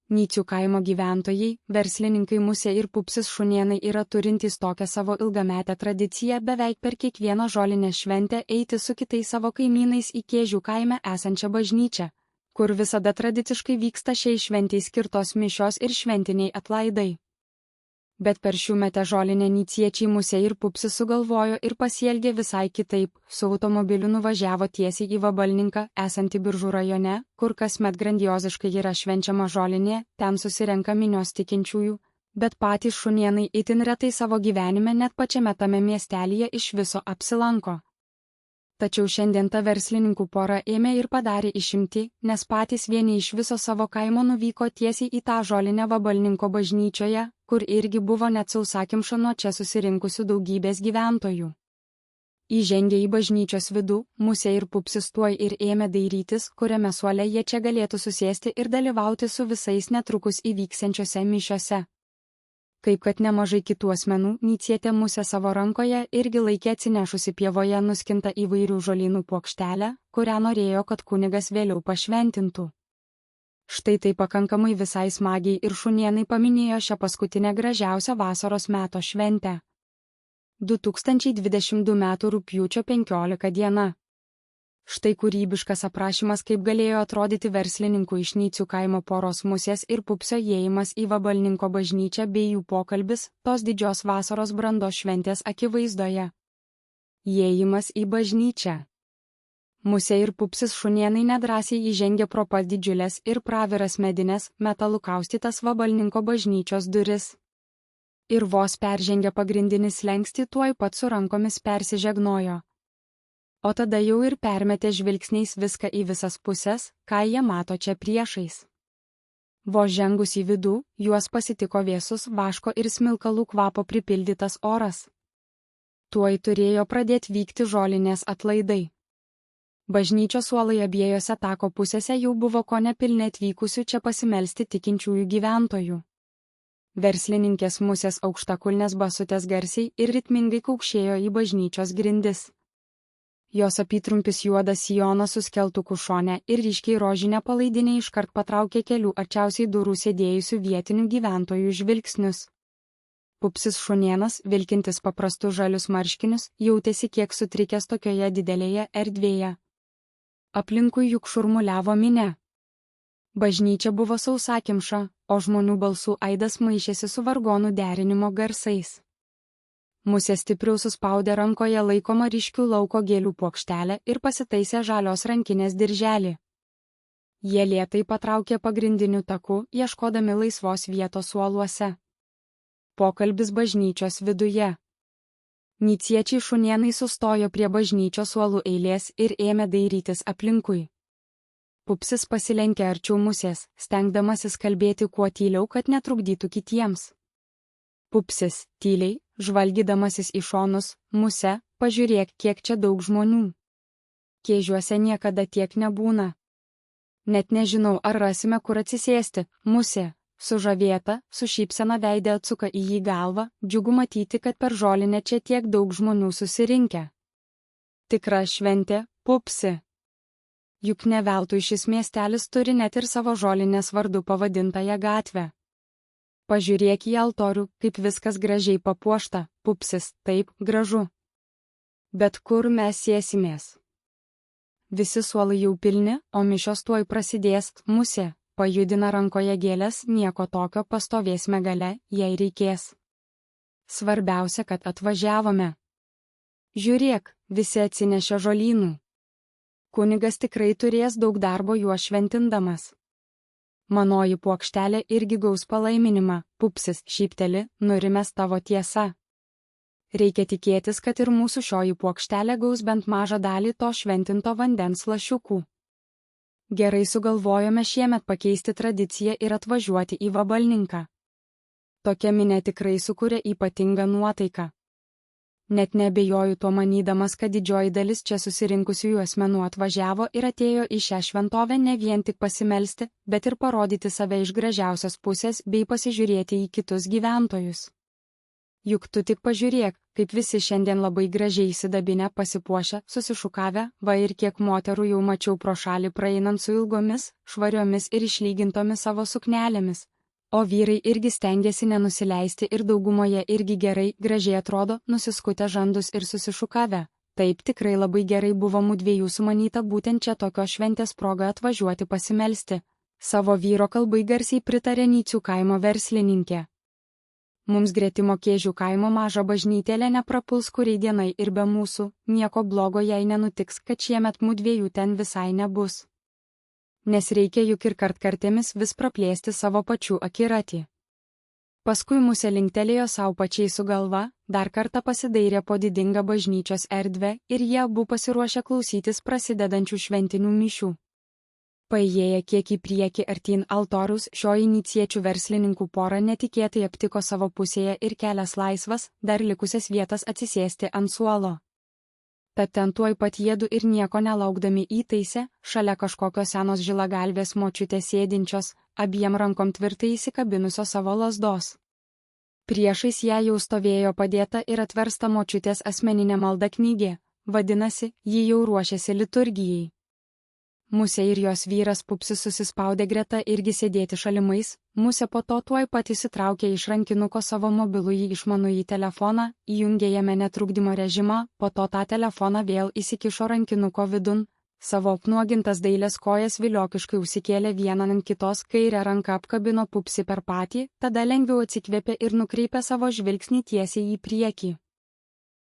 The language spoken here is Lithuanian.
Nycių kaimo gyventojai, verslininkai Musė ir Pupsis Šunėnai yra turintys tokią savo ilgametę tradiciją beveik per kiekvieną žolinę šventę eiti su kitais savo kaimynais į Kėžių kaime esančią bažnyčią, kur visada tradiciškai vyksta šiai šventei skirtos mišios ir šventiniai atlaidai. Bet per šiųmetę žolinę nyciečiai Musė ir Pupsis sugalvojo ir pasielgė visai kitaip, su automobiliu nuvažiavo tiesiai į Vabalninką, esantį Biržų rajone, kur kasmet grandioziškai yra švenčiama žolinė, ten susirenka minios tikinčiųjų, bet patys Šunėnai itin retai savo gyvenime net pačiame tame miestelyje iš viso apsilanko. Tačiau šiandien ta verslininkų pora ėmė ir padarė išimtį, nes patys vieni iš viso savo kaimo nuvyko tiesiai į tą žolinę Vabalninko bažnyčioje, kur irgi buvo net sausakimša nuo čia susirinkusių daugybės gyventojų. Įžengę į bažnyčios vidų, Musė ir Pupsis tuoj ir ėmė dairytis, kuriame suole jie čia galėtų susėsti ir dalyvauti su visais netrukus įvyksiančiose mišiose. Kaip kad nemažai kitų asmenų, nycietė Musė savo rankoje irgi laikė atsinešusi pievoje nuskintą įvairių žolynų puokštelę, kurią norėjo, kad kunigas vėliau pašventintų. Štai tai pakankamai visai smagiai ir Šunėnai paminėjo šią paskutinę gražiausią vasaros meto šventę. 2022 m. rugpjūčio 15 diena. Štai kūrybiškas aprašymas, kaip galėjo atrodyti verslininkų iš Nycių kaimo poros Musės ir Pupsio įėjimas į Vabalninko bažnyčią bei jų pokalbis tos didžios vasaros brandos šventės akivaizdoje. Įėjimas į bažnyčią. Musė ir Pupsis Šunėnai nedrąsiai įžengė pro pat didžiulės ir praviras medinės, metalu kaustytas Vabalninko bažnyčios duris. Ir vos peržengė pagrindinį slenkstį, tuoj pat su rankomis persižegnojo. O tada jau ir permetė žvilgsniais viską į visas puses, ką jie mato čia priešais. Vos žengus į vidų, juos pasitiko vėsus vaško ir smilkalų kvapo pripildytas oras. Tuoj turėjo pradėti vykti žolinės atlaidai. Bažnyčios suolai abiejose tako pusėse jau buvo kone pilni atvykusių čia pasimelsti tikinčiųjų gyventojų. Verslininkės Musės aukštakulnės basutės garsiai ir ritmingai kaukšėjo į bažnyčios grindis. Jos apytrumpis juodas sijonas su skeltuku šone ir ryškiai rožinė palaidinė iškart patraukė kelių arčiausiai durų sėdėjusių vietinių gyventojų žvilgsnius. Pupsis Šunėnas, vilkintis paprastus žalius marškinius, jautėsi kiek sutrikęs tokioje didelėje erdvėje. Aplinkui juk šurmuliavo minia. Bažnyčia buvo sausakimša, o žmonių balsų aidas maišėsi su vargonų derinimo garsais. Musė stipriau suspaudė rankoje laikomą ryškių lauko gėlių puokštelę ir pasitaisė žalios rankinės dirželį. Jie lėtai patraukė pagrindiniu taku, ieškodami laisvos vietos suoluose. Pokalbis bažnyčios viduje. Nyciečiai Šunėnai sustojo prie bažnyčios suolų eilės ir ėmė dairytis aplinkui. Pupsis pasilenkė arčiau Musės, stengdamasis kalbėti kuo tyliau, kad netrukdytų kitiems. Pupsis, tyliai, žvalgydamasis į šonus, Musė, pažiūrėk, kiek čia daug žmonių. Kėžiuose niekada tiek nebūna. Net nežinau, ar rasime kur atsisėsti, Musė, sužavėta, su šypsena veide atsuka į jį galvą, džiugu matyti, kad per žolinę čia tiek daug žmonių susirinkę. Tikra šventė, Pupsi. Juk ne veltui šis miestelis turi net ir savo žolinės vardu pavadintąją gatvę. Pažiūrėk į altorių, kaip viskas gražiai papuošta, Pupsis, taip, gražu. Bet kur mes sėsimės? Visi suolai jau pilni, o mišios tuoj prasidės, Musė, pajudina rankoje gėlės, nieko tokio, pastovėsime gale, jei reikės. Svarbiausia, kad atvažiavome. Žiūrėk, visi atsinešė žolynų. Kunigas tikrai turės daug darbo juos šventindamas. Manoji puokštelė irgi gaus palaiminimą, Pupsis, šypteli, nurimęs tavo tiesa. Reikia tikėtis, kad ir mūsų šioji puokštelė gaus bent mažą dalį to šventinto vandens lašiukų. Gerai sugalvojome šiemet pakeisti tradiciją ir atvažiuoti į Vabalninką. Tokia minia tikrai sukuria ypatingą nuotaiką. Net neabejoju tuo manydamas, kad didžioji dalis čia susirinkusiųjų asmenų atvažiavo ir atėjo į šią šventovę ne vien tik pasimelsti, bet ir parodyti save iš gražiausios pusės bei pasižiūrėti į kitus gyventojus. Juk tu tik pažiūrėk, kaip visi šiandien labai gražiai įsidabinę, pasipuošę, susišukavę, va ir kiek moterų jau mačiau pro šalį praeinant su ilgomis, švariomis ir išlygintomis savo suknelėmis. O vyrai irgi stengiasi nenusileisti ir daugumoje irgi gerai, gražiai atrodo, nusiskutę žandus ir susišukavę. Taip tikrai labai gerai buvo mudviejų sumanyta būtent čia tokios šventės proga atvažiuoti pasimelsti. Savo vyro kalbai garsiai pritarė Nycių kaimo verslininkė. Mums gretimo Kėžių kaimo maža bažnytėlė neprapuls kuriai dienai ir be mūsų, nieko blogo jai nenutiks, kad šiemet mudviejų ten visai nebus. Nes reikia juk ir kartkartėmis vis praplėsti savo pačių akiratį. Paskui Musė linktelėjo savo pačiai su galva, dar kartą pasidairė po didingą bažnyčios erdvę ir jie abu pasiruošė klausytis prasidedančių šventinių mišių. Paėjėję kiek į priekį artyn altorius, šio iniciečių verslininkų pora netikėtai aptiko savo pusėje ir kelias laisvas, dar likusias vietas atsisėsti ant suolo. Tad ten tuoj pat jiedu ir nieko nelaukdami įtaisė, šalia kažkokios senos žilagalvės močiutės sėdinčios, abiem rankom tvirtai įsikabinusios savo lazdos. Priešais ją jau stovėjo padėta ir atversta močiutės asmeninė malda knygė, vadinasi, ji jau ruošiasi liturgijai. Musė ir jos vyras Pupsis susispaudė greta irgi sėdėti šalimais, Musė po to tuoj pat įsitraukė iš rankinuko savo mobilųjį išmanųjį telefoną, įjungė jame netrukdymo režimą, po to tą telefoną vėl įsikišo rankinuko vidun, savo apnuogintas dailės kojas viliokiškai užsikėlė vieną ant kitos, kairę ranką apkabino Pupsį per patį, tada lengviau atsikvėpė ir nukreipė savo žvilgsnį tiesiai į priekį.